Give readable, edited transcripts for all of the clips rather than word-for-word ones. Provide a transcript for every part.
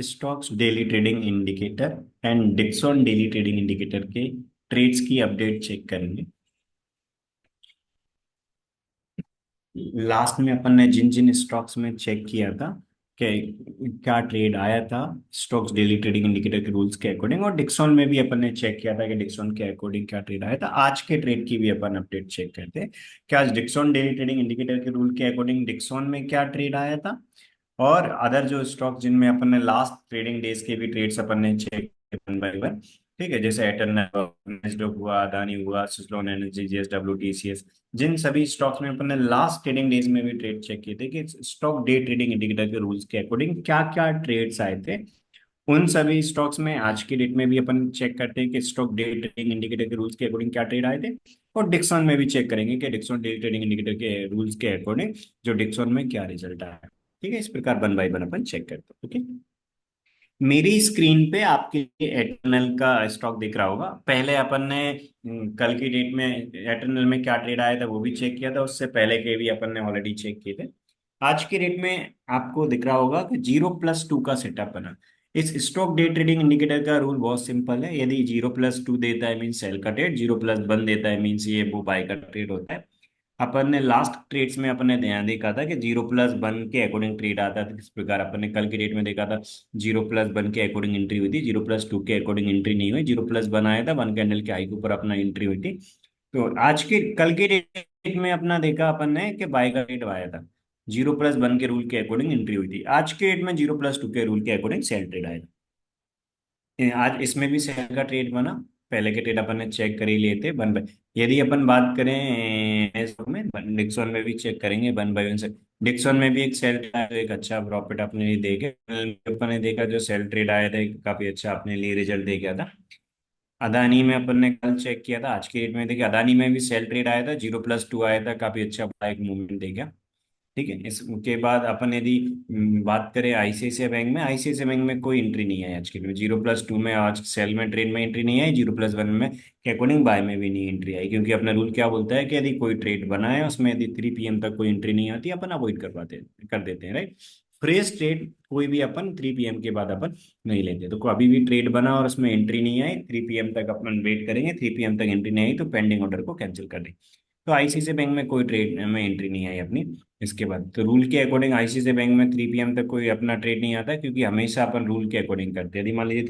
Stocks daily trading indicator and Dixon daily trading indicator के trades की update check करेंगे। Last में अपन ने जिन जिन स्टॉक्स में चेक किया था कि क्या ट्रेड आया था स्टॉक्स डेली ट्रेडिंग इंडिकेटर के रूल्स के अकॉर्डिंग, और डिक्सॉन में भी अपन ने चेक किया था कि डिक्सॉन के अकॉर्डिंग क्या ट्रेड आया था। आज के ट्रेड की भी अपन अपडेट चेक करते हैं कि आज डिक्सॉन डेली ट्रेडिंग इंडिकेटर के रूल के अकॉर्डिंग डिक्सॉन में क्या ट्रेड आया था, और अदर जो स्टॉक जिनमें अपन ने लास्ट ट्रेडिंग डेज के भी ट्रेड्स अपन ने चेक वन बाय वन। ठीक है, जैसे एटर्नल हुआ, अदानी हुआ, सुजलॉन एनर्जी, जेएसडब्ल्यू, टीसीएस, जिन सभी स्टॉक्स में अपन ने लास्ट ट्रेडिंग डेज में भी ट्रेड चेक किए थे कि स्टॉक डे ट्रेडिंग इंडिकेटर के रूल्स के अकॉर्डिंग क्या क्या ट्रेड्स आए थे। उन सभी स्टॉक्स में आज की डेट में भी अपन चेक करते हैं कि स्टॉक डे ट्रेडिंग इंडिकेटर के रूल्स के अकॉर्डिंग क्या ट्रेड आए थे, और डिक्सन में भी चेक करेंगे कि डिक्सन डे ट्रेडिंग इंडिकेटर के रूल्स के अकॉर्डिंग जो डिक्सन में क्या रिजल्ट आया। ठीक है, इस प्रकार वन बाय वन अपन चेक करते हैं। ओके, मेरी स्क्रीन पे आपके एटर्नल का स्टॉक दिख रहा होगा। पहले अपन ने कल की डेट में एटर्नल में क्या ट्रेड आया था वो भी चेक किया था, उससे पहले के भी अपन ने ऑलरेडी चेक किए थे। आज की डेट में आपको दिख रहा होगा कि 0+2 का सेटअप बना। इस स्टॉक डे ट्रेडिंग इंडिकेटर का रूल बहुत सिंपल है। यदि 0+2 देता है मीन सेल का ट्रेड, 0+1 देता है मीन्स ये वो बाय का ट्रेड होता है। अपन ने लास्ट ट्रेड्स में अपन ने ध्यान देखा था कि 0+1 के अकॉर्डिंग ट्रेड आता था, किस प्रकार अपन ने कल की डेट में देखा था। 0+1 के अकॉर्डिंग एंट्री हुई थी, 0+2 के अकॉर्डिंग एंट्री नहीं हुई, 0+1 आया था, वन कैंडल के हाई के ऊपर अपना एंट्री हुई थी। तो आज के कल के डेट में अपना देखा अपन ने कि बाय का रेट आया था, 0+1 के रूल के अकॉर्डिंग एंट्री हुई थी। आज के डेट में 0+2 के रूल के अकॉर्डिंग सेल ट्रेड आया था। आज इसमें भी सेल का ट्रेड बना। पहले के ट्रेड अपन ने चेक कर ही लिए थे वन बाय। यदि अपन बात करें में डिक्सॉन में भी चेक करेंगे वन बाय वन से। डिक्सॉन में भी एक सेल ट्रेड आया, तो एक अच्छा प्रॉफिट अपने लिए देखे। अपन ने देखा जो सेल ट्रेड आया था काफी अच्छा अपने लिए रिजल्ट दे गया था। अदानी में अपन ने कल चेक किया था, आज के डेट में देखिए अदानी में भी सेल ट्रेड आया था, 0+2 आया था, काफी अच्छा बड़ा एक मूवमेंट दे गया। ठीक है, इसके बाद अपन यदि बात करें आईसीआईसीआई बैंक में, आईसीआईसीआई बैंक में कोई एंट्री नहीं है आज के लिए। 0+2 में आज सेल में ट्रेड में एंट्री नहीं आई, 0+1 में के अकॉर्डिंग बाय में भी नहीं एंट्री आई, क्योंकि अपना रूल क्या बोलता है कि यदि कोई ट्रेड बना है उसमें यदि 3 PM तक कोई एंट्री नहीं आती अपन अवॉइड करवाते कर देते हैं, राइट। फ्रेश ट्रेड कोई भी अपन 3 PM के बाद अपन नहीं लेते। तो अभी भी ट्रेड बना और उसमें एंट्री नहीं आई, 3 PM तक अपन वेट करेंगे, 3 PM तक एंट्री नहीं आई तो पेंडिंग ऑर्डर को कैंसिल कर देंगे। तो आईसीआईसीआई बैंक में कोई ट्रेड में एंट्री नहीं आई अपनी। इसके बाद तो रूल के अकॉर्डिंग आईसीआईसीआई बैंक में 3 PM तक कोई अपना ट्रेड नहीं आता, क्योंकि हमेशा अपन रूल के अकॉर्डिंग करते हैं। यदि मान लीजिए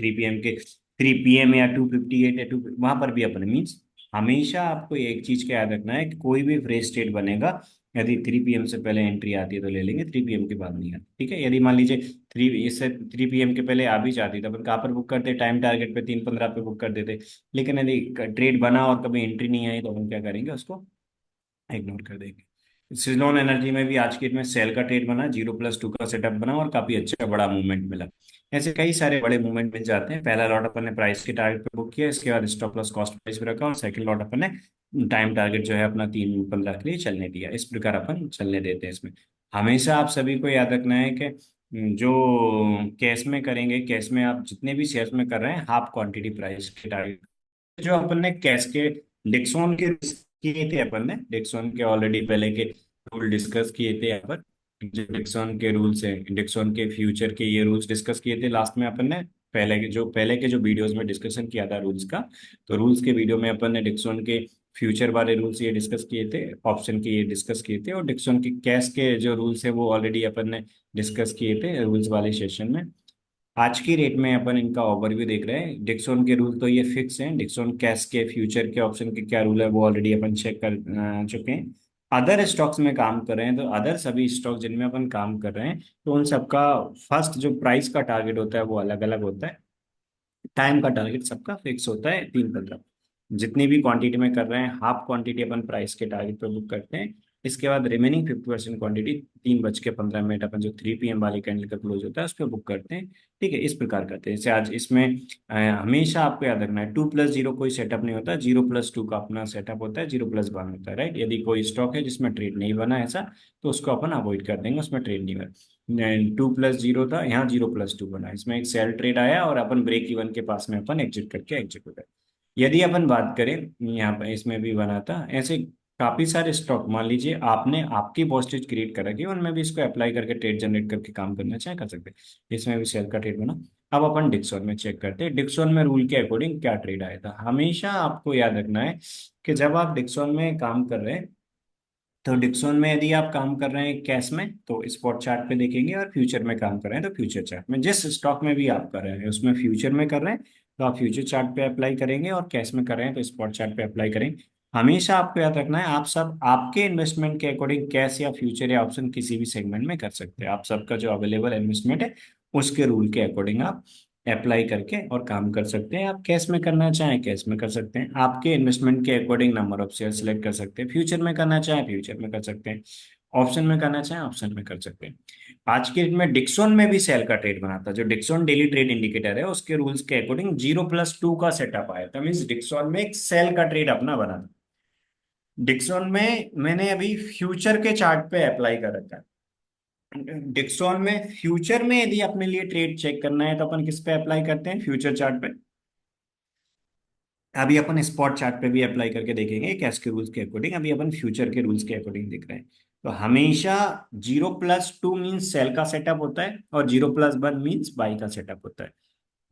3 PM या 258 या टू वहां पर भी अपन मीन्स हमेशा आपको एक चीज का याद रखना है कि कोई भी फ्रेश ट्रेड बनेगा, यदि 3 PM से पहले एंट्री आती है तो ले लेंगे, 3 PM के बाद नहीं आती। ठीक है, यदि मान लीजिए थ्री इससे 3 PM के पहले आ भी जाती तो अपन कहाँ पर बुक करते, टाइम टारगेट पे 3:15 पे बुक कर देते। लेकिन यदि ट्रेड बना और कभी एंट्री नहीं आई तो अपन क्या करेंगे, उसको इग्नोर कर देंगे। सिजलॉन एनर्जी में भी आज के डेट में सेल का ट्रेड बना, 0+2 का सेटअप बना और काफी अच्छा बड़ा मूवमेंट मिला। ऐसे कई सारे बड़े मूवमेंट मिल जाते हैं। पहला लॉट अपन ने प्राइस के टारगेट पे बुक किया, इसके बाद स्टॉप लॉस कॉस्ट प्राइस पे रखा, और सेकंड लॉट अपन ने टाइम टारगेट जो है अपना 3:15 के लिए चलने दिया। इस प्रकार अपन चलने देते हैं इसमें। हमेशा आप सभी को याद रखना है कि जो कैश में करेंगे, कैश में आप जितने भी शेयर्स में कर रहे हैं हाफ क्वांटिटी प्राइस के टारगेट। जो अपन ने कैस्केड डिक्सॉन के किए थे, अपन ने डिक्सॉन के ऑलरेडी पहले के रूल डिस्कस किए थे यहाँ पर। जो डिक्सॉन के रूल्स हैं, डिक्सॉन के फ्यूचर के ये रूल्स डिस्कस किए थे लास्ट में अपन ने। पहले के जो वीडियोस में डिस्कशन किया था रूल्स का, तो रूल्स के वीडियो में अपन ने डिक्सॉन के फ्यूचर वाले रूल्स ये डिस्कस किए थे, ऑप्शन के ये डिस्कस किए थे, और डिक्सॉन के कैश के जो रूल्स है वो ऑलरेडी अपन ने डिस्कस किए थे रूल्स वाले सेशन में। आज की रेट में अपन इनका ओवरव्यू देख रहे हैं। डिक्सॉन के रूल तो ये फिक्स हैं, डिक्सॉन कैश के फ्यूचर के ऑप्शन के क्या रूल है वो ऑलरेडी अपन चेक कर चुके हैं। अदर स्टॉक्स में काम कर रहे हैं, तो अदर सभी स्टॉक जिनमें अपन काम कर रहे हैं, तो उन सबका फर्स्ट जो प्राइस का टारगेट होता है वो अलग अलग होता है। टाइम का टारगेट सबका फिक्स होता है 3:15। जितनी भी क्वांटिटी में कर रहे हैं हाफ क्वांटिटी अपन प्राइस के टारगेट पे बुक करते हैं। इसके बाद रिमेनिंग 50% क्वांटिटी 3:15 अपन जो 3 PM वाली कैंडल का क्लोज होता है उस पर बुक करते हैं। ठीक है, इस प्रकार करते हैं। जैसे आज इसमें हमेशा आपको याद रखना है 2+0 कोई सेटअप नहीं होता, 0+2 का अपना सेटअप होता है, 0+1 होता है, राइट। यदि कोई स्टॉक है जिसमें ट्रेड नहीं बना ऐसा, तो उसको अपन अवॉइड कर देंगे, उसमें ट्रेड नहीं बना। 2+0 था, यहाँ 0+2 बना, इसमें एक सेल ट्रेड आया और अपन ब्रेक इवन के पास में अपन एग्जिट करके एग्जिट हो गए। यदि अपन बात करें यहाँ पर इसमें भी बना था ऐसे काफी सारे स्टॉक, मान लीजिए आपने आपकी पोस्टेज क्रिएट कर रखी है, उनमें भी इसको अप्लाई करके ट्रेड जनरेट करके काम करना चाहे कर सकते हैं, इसमें भी सेल का ट्रेड बना। अब अपन डिक्सॉन में चेक करते हैं, डिक्सॉन में रूल के अकॉर्डिंग क्या ट्रेड आया था। हमेशा आपको याद रखना है कि जब आप डिक्सॉन में काम कर रहे हैं, तो डिक्सॉन में यदि आप काम कर रहे हैं कैश में तो स्पॉट चार्ट पे देखेंगे, और फ्यूचर में काम कर रहे हैं तो फ्यूचर चार्ट में। जिस स्टॉक में भी आप कर रहे हैं उसमें फ्यूचर में कर रहे हैं तो आप फ्यूचर चार्ट पे अप्लाई करेंगे, और कैश में कर रहे हैं तो स्पॉट चार्ट पे अप्लाई करेंगे। हमेशा आपको याद रखना है, आप सब आपके इन्वेस्टमेंट के अकॉर्डिंग कैश या फ्यूचर या ऑप्शन किसी भी सेगमेंट में कर सकते हैं। आप सबका जो अवेलेबल इन्वेस्टमेंट है उसके रूल के अकॉर्डिंग आप अप्लाई करके और काम कर सकते हैं। आप कैश में करना चाहें कैश में कर सकते हैं, आपके इन्वेस्टमेंट के according number of share select कर सकते हैं। फ्यूचर में करना चाहें फ्यूचर में कर सकते हैं, ऑप्शन में करना चाहें ऑप्शन में कर सकते हैं। आज के डेट में डिक्सॉन में भी सेल का ट्रेड बना था। जो डिक्सॉन डेली ट्रेड इंडिकेटर है उसके रूल्स के अकॉर्डिंग 0+2 का सेटअप आया था, मीन डिक्सॉन में एक सेल का ट्रेड अपना बना था। डिक्सॉन में मैंने अभी फ्यूचर के चार्ट पे अप्लाई कर रखा है। डिक्सॉन में फ्यूचर में यदि अपने लिए ट्रेड चेक करना है तो अपन किस पे अप्लाई करते हैं, फ्यूचर चार्ट पे। अभी अपन स्पॉट चार्ट पे भी अप्लाई करके देखेंगे कैश के रूल्स के अकॉर्डिंग, अभी अपन फ्यूचर के रूल्स के अकॉर्डिंग देख रहे हैं। तो हमेशा 0+2 मीन्स सेल का सेटअप होता है, और 0+1 मीन्स बाई का सेटअप होता है।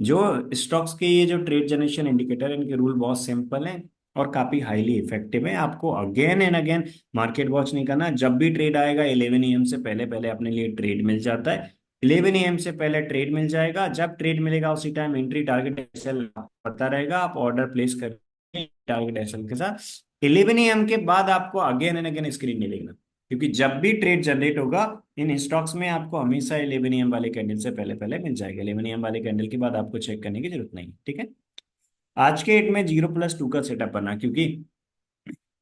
जो स्टॉक्स के ये जो ट्रेड जनरेशन इंडिकेटर है, इनके रूल बहुत सिंपल हैं और काफी हाईली इफेक्टिव है। आपको again and again market watch नहीं करना, जब भी ट्रेड आएगा 11 AM से पहले पहले अपने लिए ट्रेड मिल जाता है। 11 AM से पहले ट्रेड मिल जाएगा, जब ट्रेड मिलेगा उसी टाइम एंट्री टारगेट एसएल पता रहेगा, आप ऑर्डर प्लेस करेंगे टारगेट एसएल के साथ। 11 AM के बाद आपको अगेन एंड अगेन स्क्रीन नहीं लेना, क्योंकि जब भी ट्रेड जनरेट होगा इन स्टॉक्स में आपको हमेशा 11 AM वाले कैंडल से पहले पहले मिल जाएगा। 11 AM वाले कैंडल के बाद आपको चेक करने की जरूरत नहीं, ठीक है। आज के डेट में 0+2 का सेटअप बना, क्योंकि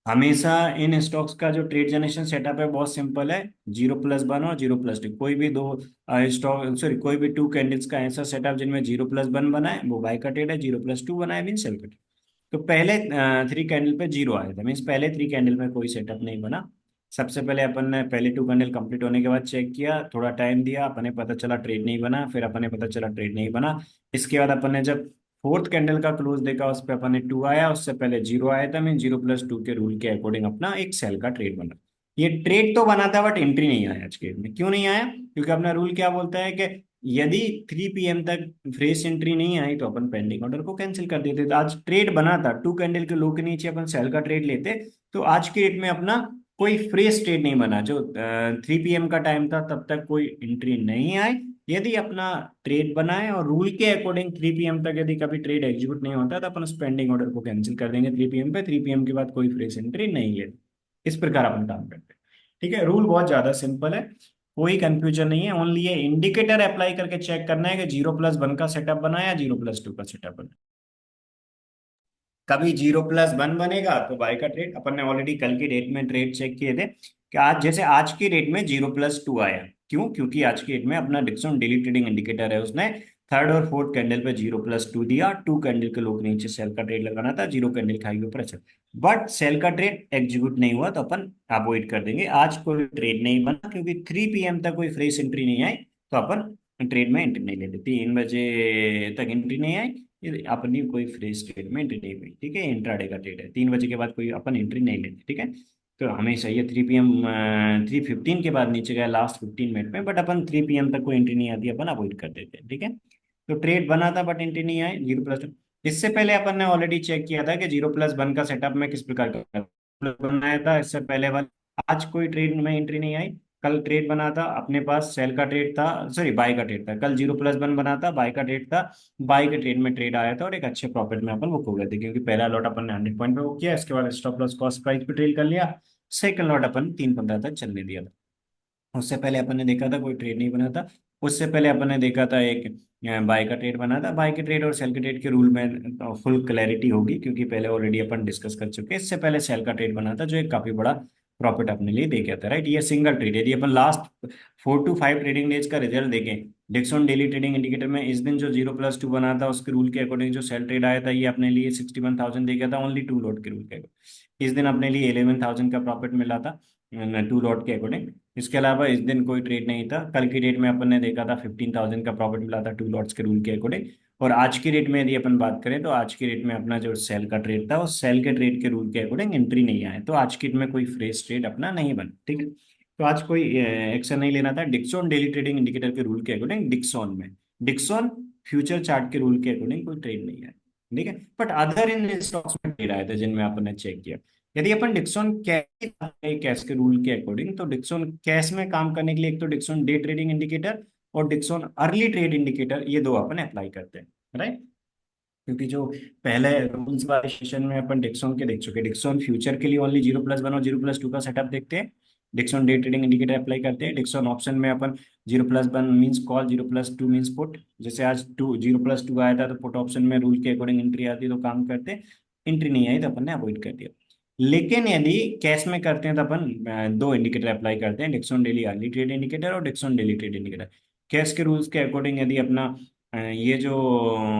हमेशा इन स्टॉक्स का जो ट्रेड जनरेशन सेटअप है बहुत सिंपल है। 0+1 और 0+2, कोई भी दो स्टॉक सॉरी कोई भी टू कैंडल्स का ऐसा सेटअप जिनमें 0+1 बना है वो बाय का ट्रेड है, 0+2 बना है मीन सेल का ट्रेड। तो पहले 3 कैंडल पे जीरो आया था, मीन्स पहले 3 कैंडल में कोई सेटअप नहीं बना। सबसे पहले अपन ने पहले 2 कैंडल कंप्लीट होने के बाद चेक किया, थोड़ा टाइम दिया, अपने पता चला ट्रेड नहीं बना, फिर अपने पता चला ट्रेड नहीं बना। इसके बाद अपन ने जब फोर्थ कैंडल का क्लोज देखा उस पर अपन ने 2 आया, उससे पहले जीरो आया था, मीन 0+2 के रूल के अकॉर्डिंग अपना एक सेल का ट्रेड बना। ये ट्रेड तो बना था बट एंट्री नहीं आया आज के डेट में। क्यों नहीं आया, क्योंकि अपना रूल क्या बोलता है कि यदि 3 PM तक फ्रेश एंट्री नहीं आई तो अपन पेंडिंग ऑर्डर को कैंसिल कर देते। तो आज ट्रेड बना था, 2 कैंडल के लो के नीचे अपन सेल का ट्रेड लेते, तो आज के डेट में अपना कोई फ्रेश ट्रेड नहीं बना। जो 3 PM का टाइम था तब तक कोई एंट्री नहीं आई। यदि अपना ट्रेड बनाए और रूल के अकॉर्डिंग 3 PM तक यदि कभी ट्रेड एग्जीक्यूट नहीं होता तो अपन उस पेंडिंग ऑर्डर को कैंसिल कर देंगे 3 PM पे। 3 PM के बाद कोई फ्रेश एंट्री नहीं लेते। इस प्रकार अपन काम करते हैं, ठीक है। रूल बहुत ज्यादा सिंपल है, कोई कंफ्यूजन नहीं है। ओनली ये इंडिकेटर अप्लाई करके चेक करना है कि 0+1 का सेटअप बना या 0+2 का सेटअप बना। कभी 0+1 बनेगा तो बाय का ट्रेड, अपन ने ऑलरेडी कल की डेट में ट्रेड चेक किए थे कि आज जैसे आज की डेट में 0+2 आया। क्यों, क्योंकि आज की डेट में अपना डिक्सन डेली ट्रेडिंग इंडिकेटर है, उसने थर्ड और फोर्थ कैंडल पे 0+2 दिया। 2 कैंडल के लोग नीचे सेल का ट्रेड लगाना था, 0 कैंडल खाई के ऊपर अच्छा, बट सेल का ट्रेड एग्जीक्यूट नहीं हुआ तो अपन अवॉइड कर देंगे। आज कोई ट्रेड नहीं बना क्योंकि 3 PM तक कोई फ्रेश एंट्री नहीं आई, तो अपन ट्रेड में एंट्री नहीं लेते। 3 बजे तक एंट्री नहीं आई, ये अपनी कोई फ्रेश ट्रेड में एंट्री नहीं हुई, ठीक है। इंट्राडे का ट्रेड है, 3 बजे के बाद कोई अपन एंट्री नहीं लेते, ठीक है। तो हमेशा ये 3 PM 3:15 के बाद नीचे गया लास्ट 15 मिनट में, बट अपन 3 PM तक कोई एंट्री नहीं आती, अपन अवॉइड कर देते हैं, ठीक है। तो ट्रेड बना था बट एंट्री नहीं आई 0+2। इससे पहले अपन ने ऑलरेडी चेक किया था कि 0+1 का सेटअप में किस प्रकार का बनाया था इससे पहले वाला। आज कोई ट्रेड में एंट्री नहीं आई। कल ट्रेड बना था अपने पास, सेल का ट्रेड था, सॉरी बाय का ट्रेड था। कल 0+1 बना था, बाय का ट्रेड था। बाय के ट्रेड में ट्रेड आया था और एक अच्छे प्रॉफिट में अपन बुक हो गए थे, क्योंकि पहला लॉट अपन ने 100 पॉइंट पे बुक किया, इसके बाद स्टॉप लॉस कॉस्ट प्राइस पे ट्रेड कर लिया। सेकंड लॉट अपन 3:15 तक चलने दिया था। उससे पहले अपन ने देखा था कोई ट्रेड नहीं बना था। उससे पहले अपन ने देखा था एक बाय का ट्रेड बना था। बाय के ट्रेड और सेल के ट्रेड के रूल में फुल क्लैरिटी होगी, क्योंकि पहले ऑलरेडी अपन डिस्कस कर चुके हैं। इससे पहले सेल का ट्रेड बना था जो एक काफी बड़ा प्रॉफिट अपने लिए दे गया था, राइट। ये सिंगल ट्रेड, यदि अपन लास्ट 4 to 5 ट्रेडिंग डेज का रिजल्ट देखें डिक्सन डेली ट्रेडिंग इंडिकेटर में, इस दिन जो 0+2 बना था उसके रूल के अकॉर्डिंग जो सेल ट्रेड आया था ये अपने लिए 61,000 दे गया था, ओनली 2 लॉट के रूल के अकॉर्डिंग। इस दिन अपने लिए 11,000 का प्रॉफिट मिला था 2 लॉट के अकॉर्डिंग। इसके अलावा इस दिन कोई ट्रेड नहीं था। कल की डेट में अपन ने देखा था 15,000 का प्रॉफिट मिला था 2 लॉट्स के रूल के अकॉर्डिंग। और आज की डेट में यदि अपन बात करें तो आज की डेट में अपना जो सेल का ट्रेड था, उस सेल के ट्रेड के रूल के अकॉर्डिंग एंट्री नहीं आया, तो आज की डेट में कोई फ्रेश ट्रेड अपना नहीं बना। ठीक है, तो आज कोई एक्शन नहीं लेना था। डिक्सॉन डेली ट्रेडिंग इंडिकेटर के रूल के अकॉर्डिंग डिक्सॉन फ्यूचर चार्ट के रूल के अकॉर्डिंग कोई ट्रेड नहीं आया। ठीक है, बट अदर इन स्टॉक्स में ट्रेड आए थे जिनमें अपन ने चेक किया। यदि अपन डिक्सॉन कैश के रूल के अकॉर्डिंग, तो डिक्सॉन कैश में काम करने के लिए एक तो डिक्सॉन डे ट्रेडिंग इंडिकेटर और डिक्सॉन अर्ली ट्रेड इंडिकेटर, ये दो अपन अप्लाई करते हैं, राइट। क्योंकि जो पहले रूल्स वाले सेशन में अपन डिक्सॉन के देख चुके, डिक्सॉन फ्यूचर के लिए ओनली 0+1 और 0+2 का सेटअप देखते हैं। Dixon day trading indicator apply करते हैं। डिक्सॉन ऑप्शन में अपन 0+1 मीन्स कॉल, 0+2 मीन्स पुट। जैसे आज 0+2 आया था तो पुट ऑप्शन में रूल के अकॉर्डिंग एंट्री आती तो काम करते, एंट्री नहीं आई तो अपन ने अवॉइड कर दिया। लेकिन यदि कैश में करते हैं तो अपन दो इंडिकेटर अप्लाई करते हैं, Dixon daily early trade indicator और Dixon daily trade indicator. Cash के रूल्स के अकॉर्डिंग यदि अपना ये जो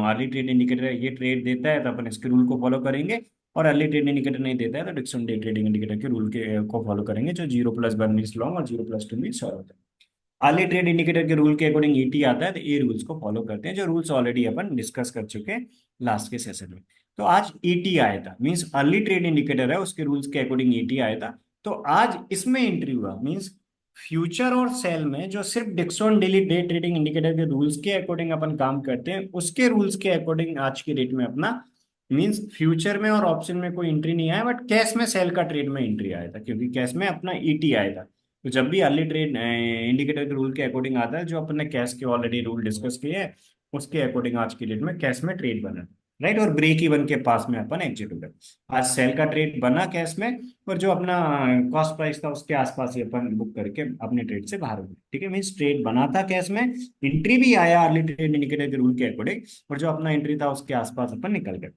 अर्ली ट्रेड इंडिकेटर है ये ट्रेड देता है तो अपन इसके रूल को फॉलो करेंगे, और अर्ली ट्रेड इंडिकेटर नहीं देता है तो डिक्सन डे ट्रेडिंग इंडिकेटर के रूल के को फॉलो करेंगे, जो 0+1 मीन्स लॉन्ग और 0+2 मीन्स शॉर्ट होता है। अर्ली ट्रेड इंडिकेटर के रूल के अकॉर्डिंग ईटी आता है, तो ये रूल्स को फॉलो करते हैं, जो रूल्स ऑलरेडी अपन डिस्कस कर चुके हैं लास्ट के सेशन में। तो आज ईटी आया था, मीन्स अर्ली ट्रेड इंडिकेटर है उसके रूल्स के अकॉर्डिंग ईटी आया था, तो आज इसमें एंट्री हुआ। मीन्स फ्यूचर और सेल में जो सिर्फ Dixon daily day trading indicator के रूल्स के अकॉर्डिंग अपन काम करते हैं, उसके रूल्स के अकॉर्डिंग आज की डेट में अपना मीन्स फ्यूचर में और ऑप्शन में कोई एंट्री नहीं आया, बट कैश में सेल का ट्रेड में एंट्री आया था, क्योंकि कैश में अपना ईटी आया था। तो जब भी अर्ली ट्रेड इंडिकेटर के रूल के अकॉर्डिंग आता है, जो अपन ने कैश के ऑलरेडी रूल डिस्कस किए हैं, उसके अकॉर्डिंग आज की डेट में कैश में ट्रेड बना, राइट। और ब्रेक इवन के पास में अपन एग्जिट हो गए। आज सेल का ट्रेड बना कैश में, और जो अपना कॉस्ट प्राइस था उसके आसपास ही अपन बुक करके अपने ट्रेड से बाहर हो गए। ठीक है, मीन्स ट्रेड बना था कैश में, एंट्री भी आया अर्ली ट्रेड इंडिकेटर के रूल के अकॉर्डिंग, और जो अपना एंट्री था उसके आसपास अपन निकल गए।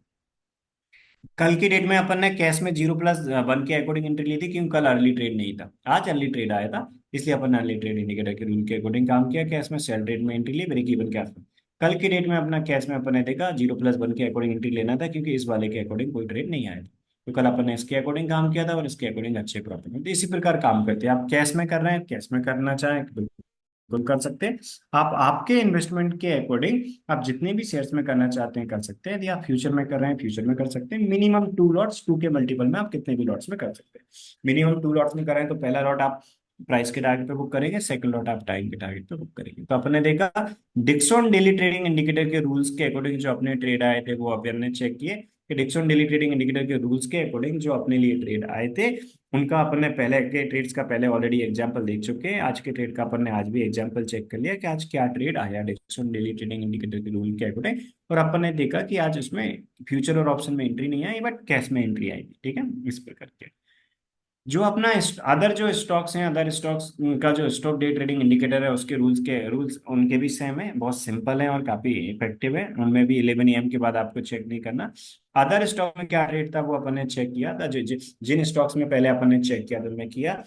कल की डेट में अपन ने कैश में 0+1 के अकॉर्डिंग एंट्री ली थी, क्योंकि कल अर्ली ट्रेड नहीं था, आज अर्ली ट्रेड आया था, इसलिए अपन ने अर्ली ट्रेड इंडिकेटर के रूल के अकॉर्डिंग काम किया। कैश में सेल ट्रेड में एंट्री ली ब्रेक इवन के आसपास। कल की डेट में अपना कैश में अपन ने देखा 0+1 के अकॉर्डिंग एंट्री लेना था, क्योंकि इस वाले के अकॉर्डिंग कोई ट्रेड नहीं आया था। तो कल अपन ने इसके अकॉर्डिंग काम किया था और इसके अकॉर्डिंग अच्छे प्रॉफिट में, तो इसी प्रकार काम करते हैं। आप कैश में कर रहे हैं, कैश में करना चाहें बिल्कुल कर सकते हैं। आप आपके इन्वेस्टमेंट के अकॉर्डिंग आप जितने भी शेयर्स में करना चाहते हैं कर सकते हैं। यदि आप फ्यूचर में कर रहे हैं फ्यूचर में कर सकते हैं। मिनिमम 2 लॉट्स, 2 के मल्टीपल में आप कितने भी लॉट्स में कर सकते हैं। मिनिमम 2 लॉट्स में कर रहे हैं तो पहला लॉट आप प्राइस के टारगेट पे बुक करेंगे, सेकंड लॉट आप टाइम के टारगेट पे बुक करेंगे। तो अपने देखा डिक्सॉन डेली ट्रेडिंग इंडिकेटर के रूल्स के अकॉर्डिंग जो अपने ट्रेड आए थे वो अपन ने चेक किए कि डिक्सॉन डेली ट्रेडिंग इंडिकेटर के रूल्स के अकॉर्डिंग जो अपने लिए ट्रेड आए थे, उनका अपन ने पहले के ट्रेड्स का पहले ऑलरेडी एग्जांपल देख चुके हैं। आज के ट्रेड का अपन ने आज भी एग्जांपल चेक कर लिया कि आज क्या ट्रेड आया डिक्सन डेली ट्रेडिंग इंडिकेटर के रूल के अकॉर्डिंग, और अपन ने देखा कि आज उसमें फ्यूचर और ऑप्शन में एंट्री नहीं आई, बट कैश में एंट्री आई। ठीक है, इस प्रकार के जो अपना अदर जो स्टॉक्स हैं, अदर स्टॉक्स का जो स्टॉक डे ट्रेडिंग इंडिकेटर है उसके रूल्स उनके भी सेम है, बहुत सिंपल है और काफी इफेक्टिव है। उनमें भी 11 AM के बाद आपको चेक नहीं करना। अदर स्टॉक में क्या रेट था वो अपन ने चेक किया था, जिन स्टॉक्स में पहले अपन ने चेक किया था उनमें किया।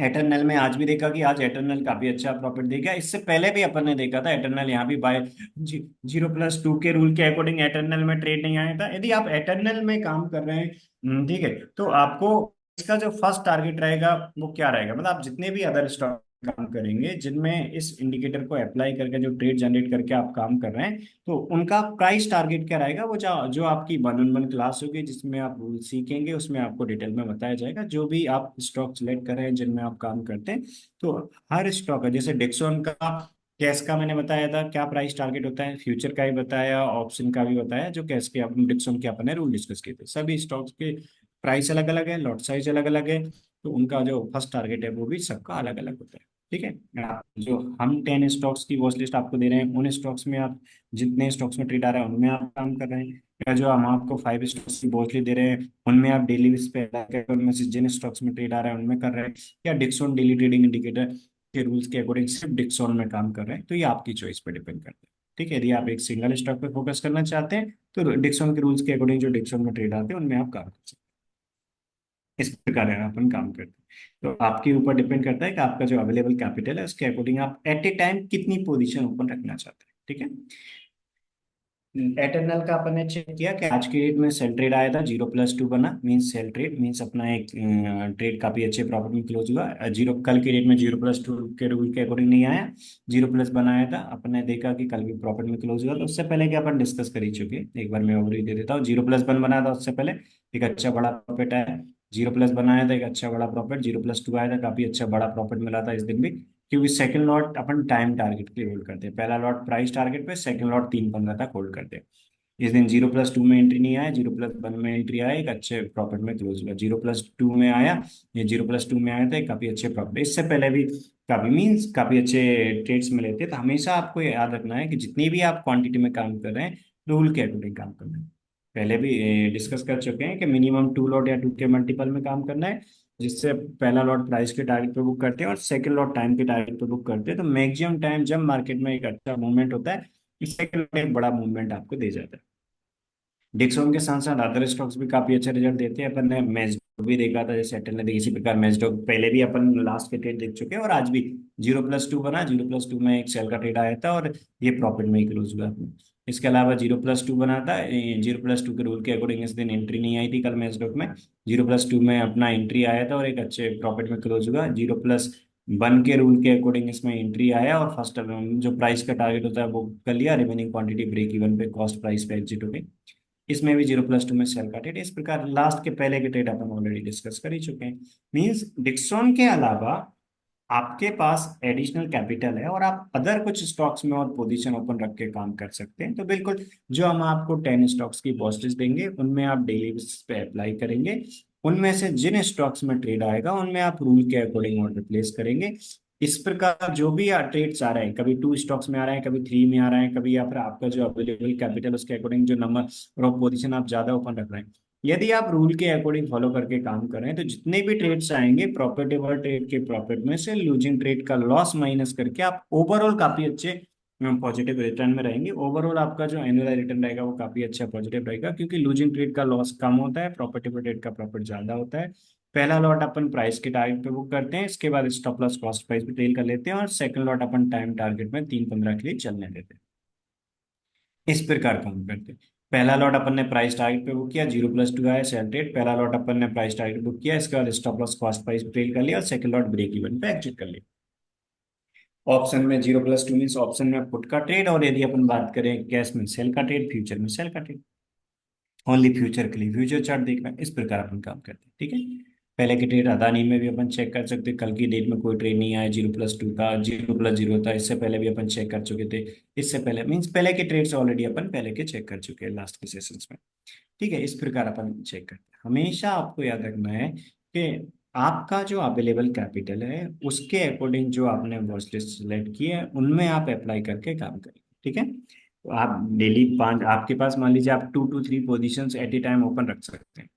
एटर्नल में आज भी देखा कि आज एटर्नल काफी अच्छा प्रॉफिट देगा। इससे पहले भी अपन ने देखा था एटर्नल यहाँ भी बाय 0+2 के रूल के अकॉर्डिंग एटर्नल में ट्रेड नहीं आया था। यदि आप एटर्नल में काम कर रहे हैं, ठीक है, तो आपको इसका जो फर्स्ट टारगेट रहेगा वो क्या रहेगा, मतलब आप जितने भी अदर स्टॉक काम करेंगे जिनमें इस इंडिकेटर को अप्लाई करके जो ट्रेड जनरेट करके आप काम कर रहे हैं, तो उनका प्राइस टारगेट क्या रहेगा, वो जो जो आपकी 1-on-1 क्लास होगी जिसमें आप रूल सीखेंगे, उसमें आपको डिटेल में बताया जाएगा। जो भी आप स्टॉक सिलेक्ट कर रहे हैं जिनमें आप काम करते हैं, तो हर स्टॉक है, जैसे डिक्सॉन का कैश का मैंने बताया था क्या प्राइस टारगेट होता है, फ्यूचर का भी बताया, ऑप्शन का भी बताया, जो कैश के अपन डिक्सॉन के अपन ने रूल डिस्कस किए थे। सभी स्टॉक्स के प्राइस अलग अलग है, लॉट साइज अलग अलग है, तो उनका जो फर्स्ट टारगेट है वो भी सबका अलग अलग होता है। ठीक है, जो हम 10 स्टॉक्स की वॉच लिस्ट आपको दे रहे हैं, उन स्टॉक्स में आप जितने स्टॉक्स में ट्रेड आ रहा है उनमें आप काम कर रहे हैं, या जो हम आपको 5 स्टॉक्स की वॉच लिस्ट दे रहे हैं उनमें आप डेली बेस पे उनमें से जिन स्टॉक्स में ट्रेड आ रहा है उनमें कर रहे हैं, या डिक्सॉन डेली ट्रेडिंग इंडिकेटर के रूल्स के अकॉर्डिंग सिर्फ डिक्सॉन में काम कर रहे हैं, तो ये आपकी चॉइस पर डिपेंड करता है। ठीक है, यदि आप एक सिंगल स्टॉक पे फोकस करना चाहते हैं तो डिक्सॉन के रूल्स के अकॉर्डिंग जो डिक्सॉन में ट्रेड आते हैं उनमें आप काम कर सकते हैं। इस प्रकार है अपन काम करते हैं। तो आपके ऊपर डिपेंड करता है कि आपका जो अवेलेबल कैपिटल है उसके अकॉर्डिंग आप एट ए टाइम कितनी पोजीशन ओपन रखना चाहते हैं। ठीक है, एटर्नल का अपन ने चेक किया कि आज के डेट में सेल ट्रेड आया था, 0+2 बना, मींस सेल ट्रेड मींस अपना एक ट्रेड काफी अच्छे प्रॉफिट में क्लोज हुआ। जीरो कल के डेट में 0+2 के रूल के अकॉर्डिंग नहीं आया, 0+ बनाया था, अपन ने देखा कि कल भी प्रॉफिट में क्लोज हुआ। तो उससे पहले कि अपन डिस्कस कर ही चुके, एक बार मैं ओवरव्यू दे देता हूँ। 0+1 बना था, उससे पहले एक अच्छा बड़ा प्रॉफिट आया। 0+ बनाया था, एक अच्छा बड़ा प्रॉफिट। 0+2 आया था, काफी अच्छा बड़ा प्रॉफिट मिला था इस दिन भी, क्योंकि सेकंड लॉट अपन टाइम टारगेट के लिए होल्ड करते हैं। पहला लॉट प्राइस टारगेट पे, सेकंड लॉट 3:15 तक होल्ड करते हैं। इस दिन 0+2 में एंट्री नहीं आया, 0+1 में एंट्री आया, एक अच्छे प्रॉफिट में क्लोज हुआ। 0+2 में आया, ये 0+2 में आया था, एक काफी अच्छे प्रॉफिट। इससे पहले भी काफी मीन्स काफी अच्छे ट्रेड्स मिले थे। तो हमेशा आपको ये याद रखना है कि जितनी भी आप क्वांटिटी में काम कर रहे हैं, रूल के अकॉर्डिंग काम करना है। पहले भी डिस्कस कर चुके हैं कि मिनिमम 2 लॉट या 2 के मल्टीपल में काम करना है, जिससे पहला लॉट प्राइस के टारगेट पे बुक करते हैं और सेकंड लॉट टाइम के टारगेट पे बुक करते हैं। तो मैक्सिमम टाइम जब मार्केट में एक अच्छा मूवमेंट होता है, सेकंड लॉट एक बड़ा मूवमेंट आपको दे जाता है। डिक्सॉन के साथ साथ अदर स्टॉक्स भी काफी अच्छा रिजल्ट देते हैं। अपन ने मैजडॉक भी देखा था, जैसे एयरटेल ने देखी, इसी प्रकार मैजडॉक पहले भी अपन लास्ट के ट्रेड देख चुके हैं, और आज भी 0+2 बना, 0+2 में एक सेल का ट्रेड आया था और ये प्रॉफिट में ही क्लोज हुआ अपने। इसके अलावा 0+2 बना था, 0+2 के रूल के अकॉर्डिंग इस दिन एंट्री नहीं आई थी कल मैजडॉक में। 0+2 में अपना एंट्री आया था और एक अच्छे प्रॉफिट में क्लोज हुआ। 0+1 के रूल के अकॉर्डिंग इसमें एंट्री आया और फर्स्ट जो प्राइस का टारगेट होता है वो कर लिया, रिमेनिंग क्वांटिटी ब्रेक इवन पे कॉस्ट प्राइस पे एग्जिट हो गई। इसमें भी 0+2 में सेल का ट्रेड। इस प्रकार लास्ट के पहले के ट्रेड अपन ऑलरेडी डिस्कस कर ही चुके हैं। मींस डिक्सॉन के अलावा आपके पास एडिशनल कैपिटल है और आप अदर कुछ स्टॉक्स में और पोजीशन ओपन रख के काम कर सकते हैं, तो बिल्कुल जो हम आपको 10 स्टॉक्स की वॉच लिस्ट देंगे, उनमें आप डेली बेसिस पे अप्लाई करेंगे। उनमें से जिन स्टॉक्स में ट्रेड आएगा, उनमें आप रूल के अकॉर्डिंग ऑर्डर प्लेस करेंगे। इस प्रकार जो भी ट्रेड्स आ रहे हैं, कभी 2 स्टॉक्स में आ रहे हैं, कभी 3 में आ रहे हैं, कभी या फिर आपका जो अवेलेबल कैपिटल उसके अकॉर्डिंग जो नंबर और पोजीशन आप ज्यादा ओपन रख रहे हैं, यदि आप रूल के अकॉर्डिंग फॉलो करके काम कर रहे हैं, तो जितने भी ट्रेड्स आएंगे, प्रॉफिटेबल ट्रेड के प्रॉफिट में से लूजिंग ट्रेड का लॉस माइनस करके आप ओवरऑल काफी अच्छे पॉजिटिव रिटर्न में रहेंगे। ओवरऑल आपका जो एनुअल रिटर्न रहेगा वो काफी अच्छा पॉजिटिव रहेगा, क्योंकि लूजिंग ट्रेड का लॉस कम होता है, प्रॉफिटेबल ट्रेड का प्रॉफिट ज्यादा होता है। पहला लॉट अपन प्राइस के टारगेट पे बुक करते हैं, इसके बाद स्टॉप लॉस कॉस्ट प्राइस पे टेल कर लेते हैं, और सेकंड लॉट अपन टाइम टारगेट में 3:15 के लिए चलने देते हैं। इस प्रकार काम करते हैं। पहला लॉट अपन ने प्राइस टारगेट पे बुक किया, 0+2 आया सेल ट्रेड। पहला लॉट अपन ने प्राइस टारगेट बुक किया, इसके बाद stop loss cost price trade कर लिया और सेकंड लॉट ब्रेक इवन पे एग्जिट कर लिया। ऑप्शन में 0+2 मीन ऑप्शन में पुट का ट्रेड, और यदि अपन बात करें कैश में सेल का ट्रेड, फ्यूचर में सेल का ट्रेड। ओनली फ्यूचर के लिए फ्यूचर चार्ट देखना है। इस प्रकार अपन काम करते हैं, ठीक है। पहले के ट्रेड अदानी में भी अपन चेक कर सकते हैं, कल की डेट में कोई ट्रेड नहीं आया 0+2 का, 0+0 था, इससे पहले भी अपन चेक कर चुके थे। इससे पहले मीन्स पहले के ट्रेड्स ऑलरेडी अपन पहले के चेक कर चुके हैं लास्ट के सेशंस में, ठीक है। इस प्रकार अपन चेक करते हैं। हमेशा आपको याद रखना है कि आपका जो अवेलेबल कैपिटल है, उसके अकॉर्डिंग जो आपने वॉच लिस्ट सेलेक्ट की है, उनमें आप अप्लाई करके काम करें, ठीक है। तो आप डेली 5, आपके पास मान लीजिए आप 2 to 3 positions at a time open रख सकते हैं,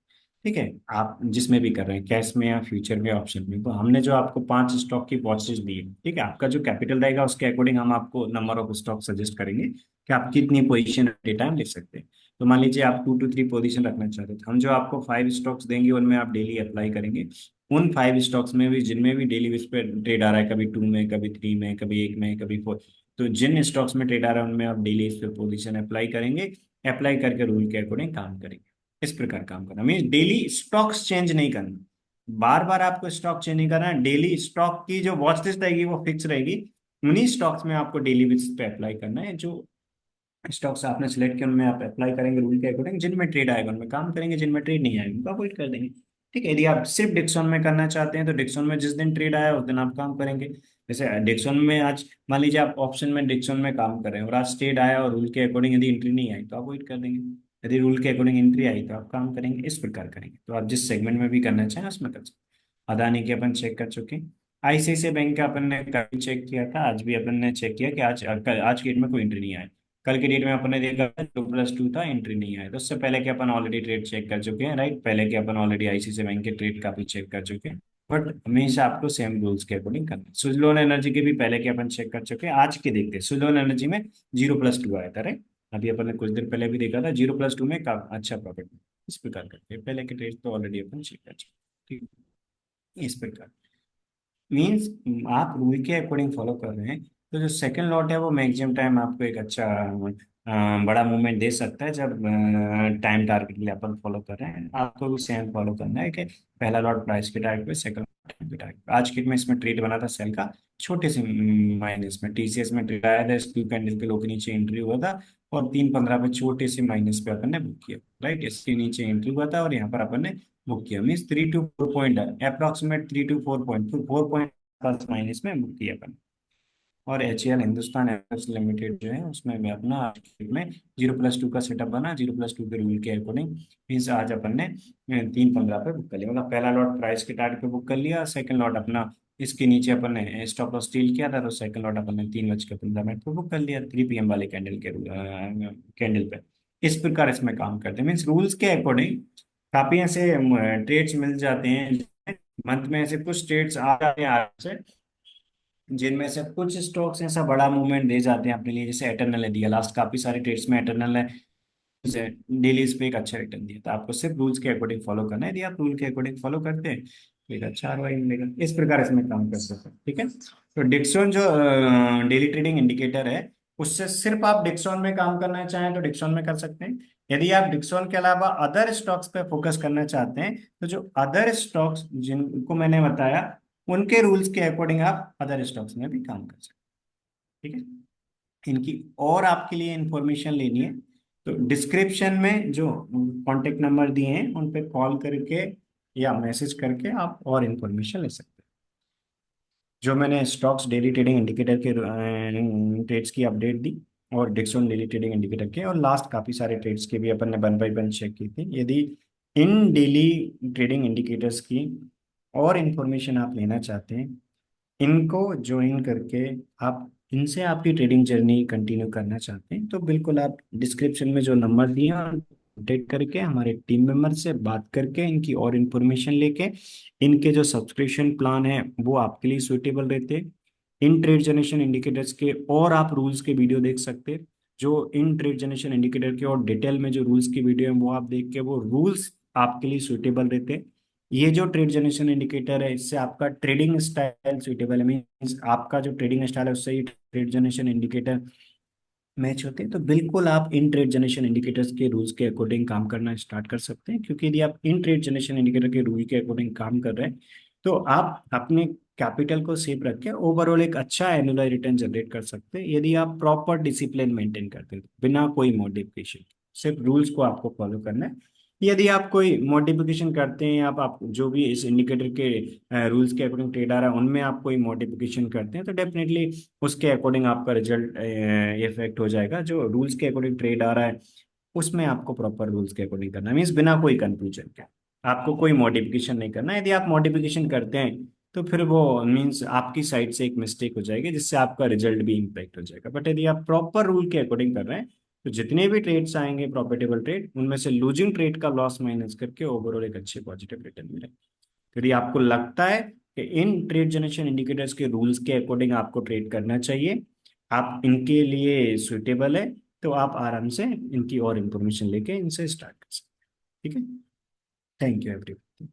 ठीक है। आप जिसमें भी कर रहे हैं, कैश में या फ्यूचर में, ऑप्शन में, तो हमने जो आपको 5 स्टॉक की वॉचेस दी है, ठीक है। आपका जो कैपिटल रहेगा उसके अकॉर्डिंग हम आपको नंबर ऑफ स्टॉक सजेस्ट करेंगे कि आप कितनी पोजीशन एट ए टाइम ले सकते हैं। तो मान लीजिए आप 2 to 3 पोजीशन रखना चाहते हैं, तो हम जो आपको 5 स्टॉक्स देंगे उनमें आप डेली अप्लाई करेंगे। उन 5 स्टॉक्स में भी जिनमें भी डेली बेस पे ट्रेड आ रहा है, कभी 2 में, कभी 3 में, कभी 1 में, कभी 4, तो जिन स्टॉक्स में ट्रेड आ रहा है उनमें आप डेली इस पे पोजीशन अप्लाई करेंगे। अप्लाई करके रूल के अकॉर्डिंग काम करेंगे। इस प्रकार काम करना मीन डेली स्टॉक्स चेंज नहीं करना, बार बार आपको स्टॉक चेंज नहीं करना। डेली स्टॉक की जो वॉच लिस्ट रहेगी वो फिक्स रहेगी, उन्हीं स्टॉक्स में आपको डेली बेसिस पे अप्लाई करना है। जो स्टॉक्स आपने सिलेक्ट किया उनमें आप अप्लाई करेंगे रूल के अकॉर्डिंग, जिनमें ट्रेड आएगा उनमें काम करेंगे, जिनमें ट्रेड नहीं आएगा उनको अवॉइड कर देंगे, ठीक है। यदि आप सिर्फ डिक्सॉन में करना चाहते हैं, तो डिक्सॉन में जिस दिन ट्रेड आया उस दिन आप काम करेंगे। जैसे डिक्सॉन में आज मान लीजिए आप ऑप्शन में डिक्सॉन में काम कर रहे हैं और आज ट्रेड आया और रूल के अकॉर्डिंग यदि एंट्री नहीं आई तो आप अवॉइड कर देंगे, यदि रूल के अकॉर्डिंग एंट्री आई तो आप काम करेंगे। इस प्रकार करेंगे, तो आप जिस सेगमेंट में भी करना चाहें उसमें कर सकते हैं। अदानी के अपन चेक कर चुके हैं। आईसीआईसीआई बैंक का अपन ने कल चेक किया था, आज भी अपन ने चेक किया कि आज की डेट में कोई एंट्री नहीं आया। कल की डेट में अपन ने देखा 2+2 था, एंट्री नहीं आया। तो उससे पहले के अपन ऑलरेडी ट्रेड चेक कर चुके हैं, राइट। पहले के अपन ऑलरेडी आईसीआईसीआई बैंक के ट्रेड काफी चेक कर चुके हैं। बट हमेशा आपको सेम रूल्स के अकॉर्डिंग करना है। सुजलोन एनर्जी के भी पहले के अपन चेक कर चुके हैं। आज के देखते हैं, सुजलोन एनर्जी में 0+2 आया था, राइट। अभी अपन ने कुछ दिन पहले भी देखा था 0+2 में अच्छा प्रॉफिट। इस प्रकार करके पहले के ट्रेड तो ऑलरेडी अपन चेक कर चुके हैं, ठीक है। इस प्रकार मीन्स आप रूल के अकॉर्डिंग फॉलो कर रहे हैं, तो जो सेकंड लॉट है वो मैक्सिमम टाइम आपको एक अच्छा बड़ा मूवमेंट दे सकता है जब टाइम टारगेट के लिए अपन फॉलो कर रहे हैं। आपको भी सेम फॉलो करना है कि पहला लॉट प्राइस के टारगेट पे, सेकंड टाइम के टारगेट पे। आज के में इसमें ट्रेड बना था सेल का, छोटे से माइनस में। टीसीएस में ट्रेड आया था, स्क्यू कैंडल के लो के नीचे एंट्री हुआ था और 3.15 पे छोटे से माइनस पे अपन ने बुक किया, राइट। इसके नीचे एंट्री हुआ था और यहाँ पर अपन ने बुक किया, mean 3 to 4 point, approximate 3 to 4 point, 4 point plus minus में बुक किया अपन। और एच हिंदुस्तान एयरवेज लिमिटेड जो है उसमें भी अपना आज के में 0+2 का सेटअप बना, 0+2 के रूल के अकॉर्डिंग। मीन्स आज अपन ने 3.15 पे बुक कर लिया, मतलब पहला लॉट प्राइस के टारगेट पे बुक कर लिया, सेकंड लॉट अपना इसके नीचे अपन ने स्टॉप लॉस डील किया था, तो सेकंड लॉट अपन ने 3:15 पे बुक कर लिया 3 PM वाले कैंडल के कैंडल पे। इस प्रकार इसमें काम करते हैं, मीन्स रूल्स के अकॉर्डिंग काफी ऐसे ट्रेड्स मिल जाते हैं मंथ में। ऐसे कुछ ट्रेड्स आ जाते हैं आज से, जिनमें से कुछ स्टॉक्स ऐसा बड़ा मूवमेंट दे जाते हैं अपने लिए, जैसे एटर्नल ने दिया लास्ट, काफी सारे ट्रेड्स में एटर्नल ने डेली इस पे एक अच्छा रिटर्न दिया। तो आपको सिर्फ रूल्स के अकॉर्डिंग फॉलो करना है, यदि आप रूल के अकॉर्डिंग फॉलो करते हैं तो एक अच्छा आरओआई मिलेगा। इस प्रकार इसमें काम कर सकते हैं, ठीक है। तो डिक्सॉन जो डेली ट्रेडिंग इंडिकेटर है, उससे सिर्फ आप डिक्सॉन में काम करना चाहें तो डिक्सॉन में कर सकते हैं। यदि आप डिक्सॉन के अलावा अदर स्टॉक्स पे फोकस करना चाहते हैं, तो जो अदर स्टॉक्स जिनको मैंने बताया उनके रूल्स के अकॉर्डिंग आप अदर स्टॉक्स में भी काम कर सकते हैं, ठीक है। इनकी और आपके लिए इंफॉर्मेशन लेनी है तो डिस्क्रिप्शन में जो कांटेक्ट नंबर दिए हैं उन पे कॉल करके या मैसेज करके आप और इंफॉर्मेशन ले सकते हैं। जो मैंने स्टॉक्स डेली ट्रेडिंग इंडिकेटर के ट्रेड्स की अपडेट दी, और डिक्सन डेली ट्रेडिंग इंडिकेटर के, और लास्ट काफी सारे ट्रेड्स के भी अपन ने 1 by 1 चेक की थी। यदि इन डेली ट्रेडिंग इंडिकेटर्स की और इंफॉर्मेशन आप लेना चाहते हैं, इनको ज्वाइन करके आप इनसे आपकी ट्रेडिंग जर्नी कंटिन्यू करना चाहते हैं, तो बिल्कुल आप डिस्क्रिप्शन में जो नंबर दिए हैं कॉन्टेक्ट करके हमारे टीम मेंबर से बात करके इनकी और इन्फॉर्मेशन लेके इनके जो सब्सक्रिप्शन प्लान है वो आपके लिए सुटेबल रहते हैं। इन ट्रेड जनरेशन इंडिकेटर्स के और आप रूल्स के वीडियो देख सकते हैं। जो इन ट्रेड जनरेशन इंडिकेटर के और डिटेल में जो रूल्स की वीडियो है वो आप देख के वो रूल्स आपके लिए सुटेबल रहते हैं। ये जो ट्रेड जनरेशन इंडिकेटर है इससे आपका ट्रेडिंग स्टाइल सुटेबल है, मीन्स आपका जो ट्रेडिंग स्टाइल है उससे ही ट्रेड जनरेशन इंडिकेटर मैच होते हैं। तो बिल्कुल आप इन ट्रेड जनरेशन इंडिकेटर्स के रूल्स के अकॉर्डिंग काम करना स्टार्ट कर सकते हैं, क्योंकि यदि आप इन ट्रेड जनरेशन इंडिकेटर के रूल के अकॉर्डिंग काम कर रहे हैं तो आप अपने कैपिटल को सेफ रख के ओवरऑल एक अच्छा एनुअल रिटर्न जनरेट कर सकते हैं, यदि आप प्रॉपर डिसिप्लिन मेंटेन करते हैं बिना कोई मॉडिफिकेशन। सिर्फ रूल्स को आपको फॉलो करना है। यदि आप कोई मॉडिफिकेशन करते हैं, आप जो भी इस इंडिकेटर के रूल्स के अकॉर्डिंग ट्रेड आ रहा है उनमें आप कोई मॉडिफिकेशन करते हैं, तो डेफिनेटली उसके अकॉर्डिंग आपका रिजल्ट इफेक्ट हो जाएगा। जो रूल्स के अकॉर्डिंग ट्रेड आ रहा है उसमें आपको प्रॉपर रूल्स के अकॉर्डिंग करना है, मीन्स बिना कोई कंफ्यूजन के आपको कोई मॉडिफिकेशन नहीं करना है। यदि आप मॉडिफिकेशन करते हैं तो फिर वो मीन्स आपकी साइड से एक मिस्टेक हो जाएगी जिससे आपका रिजल्ट भी इम्पैक्ट हो जाएगा। बट यदि आप प्रॉपर रूल के अकॉर्डिंग कर रहे हैं तो जितने भी ट्रेड्स आएंगे प्रॉफिटेबल ट्रेड, उनमें से लूजिंग ट्रेड का लॉस माइनस करके ओवरऑल एक अच्छे पॉजिटिव रिटर्न मिलेगा। यदि आपको लगता है कि इन ट्रेड जनरेशन इंडिकेटर्स के रूल्स के अकॉर्डिंग आपको ट्रेड करना चाहिए, आप इनके लिए सुटेबल है, तो आप आराम से इनकी और इंफॉर्मेशन लेके इनसे स्टार्ट कर सकते हैं, ठीक है। Thank you everyone.